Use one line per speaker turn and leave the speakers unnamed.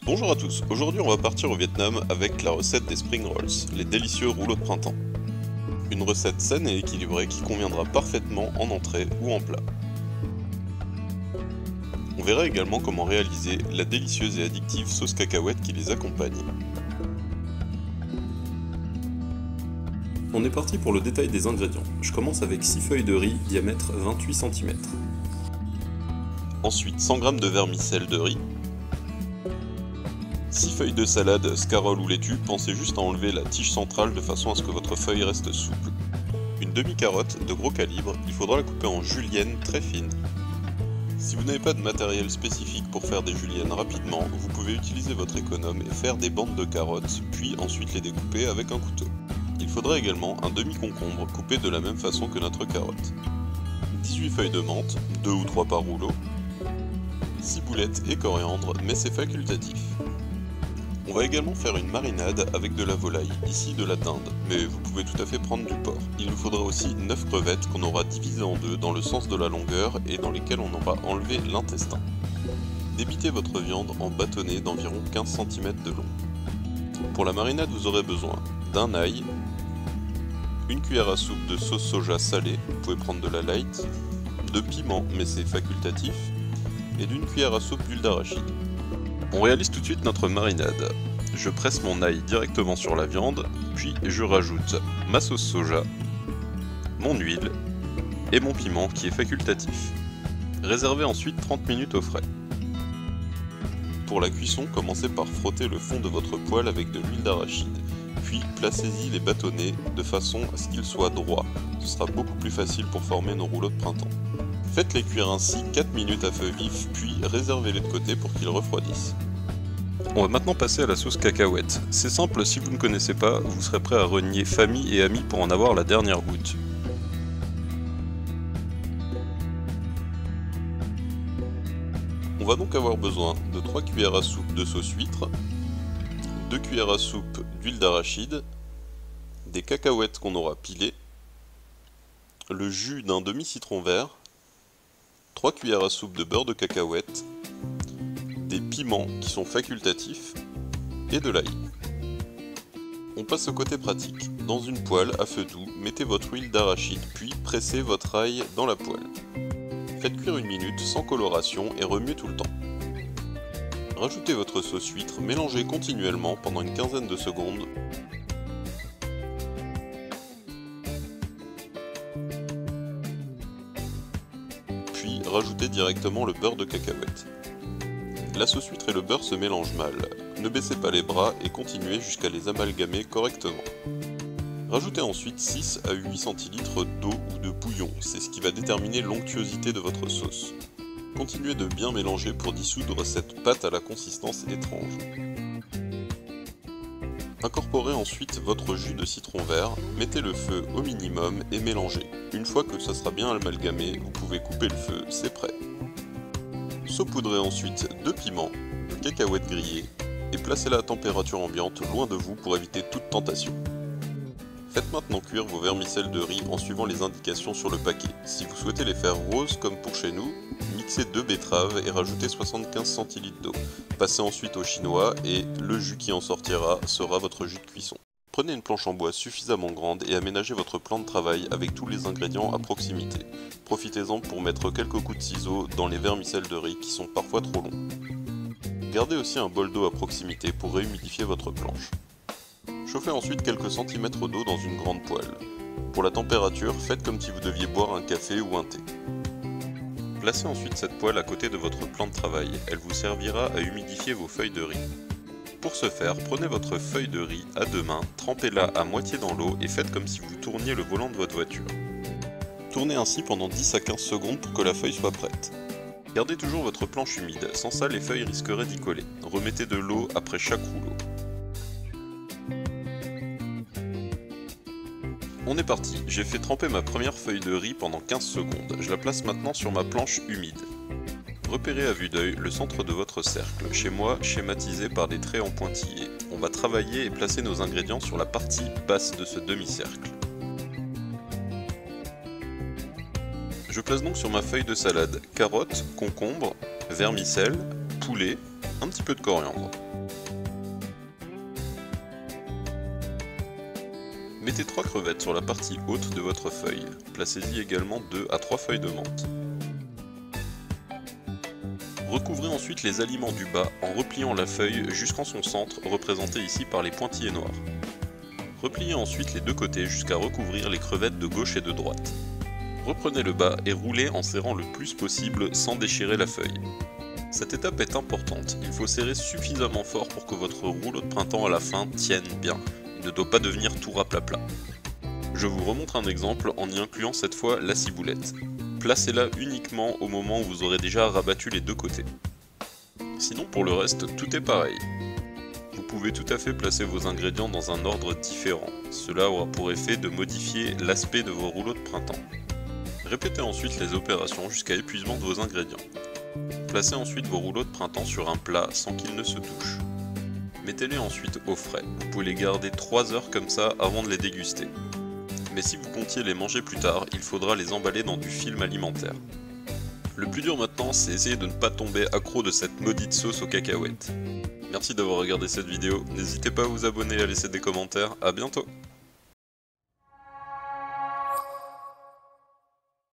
Bonjour à tous, aujourd'hui on va partir au Vietnam avec la recette des Spring Rolls, les délicieux rouleaux de printemps. Une recette saine et équilibrée qui conviendra parfaitement en entrée ou en plat. On verra également comment réaliser la délicieuse et addictive sauce cacahuète qui les accompagne. On est parti pour le détail des ingrédients. Je commence avec 6 feuilles de riz diamètre 28 cm. Ensuite 100 g de vermicelle de riz. 6 feuilles de salade, scarole ou laitue, pensez juste à enlever la tige centrale de façon à ce que votre feuille reste souple. Une demi-carotte de gros calibre, il faudra la couper en juliennes très fines. Si vous n'avez pas de matériel spécifique pour faire des juliennes rapidement, vous pouvez utiliser votre économe et faire des bandes de carottes, puis ensuite les découper avec un couteau. Il faudra également un demi-concombre coupé de la même façon que notre carotte. 18 feuilles de menthe, 2 ou 3 par rouleau, ciboulette et coriandre, mais c'est facultatif. On va également faire une marinade avec de la volaille, ici de la dinde, mais vous pouvez tout à fait prendre du porc. Il nous faudra aussi 9 crevettes qu'on aura divisées en deux dans le sens de la longueur et dans lesquelles on aura enlevé l'intestin. Débitez votre viande en bâtonnets d'environ 15 cm de long. Pour la marinade, vous aurez besoin d'un ail, une cuillère à soupe de sauce soja salée, vous pouvez prendre de la light, de piment, mais c'est facultatif, et d'une cuillère à soupe d'huile d'arachide. On réalise tout de suite notre marinade. Je presse mon ail directement sur la viande, puis je rajoute ma sauce soja, mon huile et mon piment qui est facultatif. Réservez ensuite 30 minutes au frais. Pour la cuisson, commencez par frotter le fond de votre poêle avec de l'huile d'arachide, puis placez-y les bâtonnets de façon à ce qu'ils soient droits. Ce sera beaucoup plus facile pour former nos rouleaux de printemps. Faites-les cuire ainsi 4 minutes à feu vif, puis réservez-les de côté pour qu'ils refroidissent. On va maintenant passer à la sauce cacahuète. C'est simple, si vous ne connaissez pas, vous serez prêt à renier famille et amis pour en avoir la dernière goutte. On va donc avoir besoin de 3 cuillères à soupe de sauce huître, 2 cuillères à soupe d'huile d'arachide, des cacahuètes qu'on aura pilées, le jus d'un demi-citron vert, 3 cuillères à soupe de beurre de cacahuète, des piments qui sont facultatifs et de l'ail. On passe au côté pratique. Dans une poêle à feu doux, mettez votre huile d'arachide puis pressez votre ail dans la poêle. Faites cuire 1 minute sans coloration et remuez tout le temps. Rajoutez votre sauce huître, mélangez continuellement pendant une quinzaine de secondes. Puis rajoutez directement le beurre de cacahuète. La sauce huître et le beurre se mélangent mal. Ne baissez pas les bras et continuez jusqu'à les amalgamer correctement. Rajoutez ensuite 6 à 8 centilitres d'eau ou de bouillon, c'est ce qui va déterminer l'onctuosité de votre sauce. Continuez de bien mélanger pour dissoudre cette pâte à la consistance étrange. Incorporez ensuite votre jus de citron vert, mettez le feu au minimum et mélangez. Une fois que ça sera bien amalgamé, vous pouvez couper le feu, c'est prêt. Saupoudrez ensuite de piment, de cacahuètes grillées et placez-la à température ambiante loin de vous pour éviter toute tentation. Faites maintenant cuire vos vermicelles de riz en suivant les indications sur le paquet. Si vous souhaitez les faire roses comme pour chez nous, mixez 2 betteraves et rajoutez 75 cl d'eau. Passez ensuite au chinois et le jus qui en sortira sera votre jus de cuisson. Prenez une planche en bois suffisamment grande et aménagez votre plan de travail avec tous les ingrédients à proximité. Profitez-en pour mettre quelques coups de ciseaux dans les vermicelles de riz qui sont parfois trop longs. Gardez aussi un bol d'eau à proximité pour réhumidifier votre planche. Chauffez ensuite quelques centimètres d'eau dans une grande poêle. Pour la température, faites comme si vous deviez boire un café ou un thé. Placez ensuite cette poêle à côté de votre plan de travail, elle vous servira à humidifier vos feuilles de riz. Pour ce faire, prenez votre feuille de riz à 2 mains, trempez-la à moitié dans l'eau et faites comme si vous tourniez le volant de votre voiture. Tournez ainsi pendant 10 à 15 secondes pour que la feuille soit prête. Gardez toujours votre planche humide, sans ça les feuilles risqueraient d'y coller. Remettez de l'eau après chaque rouleau. On est parti, j'ai fait tremper ma première feuille de riz pendant 15 secondes, je la place maintenant sur ma planche humide. Repérez à vue d'œil le centre de votre cercle, chez moi schématisé par des traits en pointillés. On va travailler et placer nos ingrédients sur la partie basse de ce demi-cercle. Je place donc sur ma feuille de salade carottes, concombres, vermicelle, poulet, un petit peu de coriandre. Mettez 3 crevettes sur la partie haute de votre feuille. Placez-y également 2 à 3 feuilles de menthe. Recouvrez ensuite les aliments du bas en repliant la feuille jusqu'en son centre, représenté ici par les pointillés noirs. Repliez ensuite les deux côtés jusqu'à recouvrir les crevettes de gauche et de droite. Reprenez le bas et roulez en serrant le plus possible sans déchirer la feuille. Cette étape est importante, il faut serrer suffisamment fort pour que votre rouleau de printemps à la fin tienne bien. Il ne doit pas devenir tout raplapla. Je vous remontre un exemple en y incluant cette fois la ciboulette. Placez-la uniquement au moment où vous aurez déjà rabattu les deux côtés. Sinon pour le reste, tout est pareil. Vous pouvez tout à fait placer vos ingrédients dans un ordre différent. Cela aura pour effet de modifier l'aspect de vos rouleaux de printemps. Répétez ensuite les opérations jusqu'à épuisement de vos ingrédients. Placez ensuite vos rouleaux de printemps sur un plat sans qu'ils ne se touchent. Mettez-les ensuite au frais. Vous pouvez les garder 3 heures comme ça avant de les déguster. Mais si vous comptiez les manger plus tard, il faudra les emballer dans du film alimentaire. Le plus dur maintenant, c'est essayer de ne pas tomber accro de cette maudite sauce aux cacahuètes. Merci d'avoir regardé cette vidéo, n'hésitez pas à vous abonner et à laisser des commentaires, à bientôt!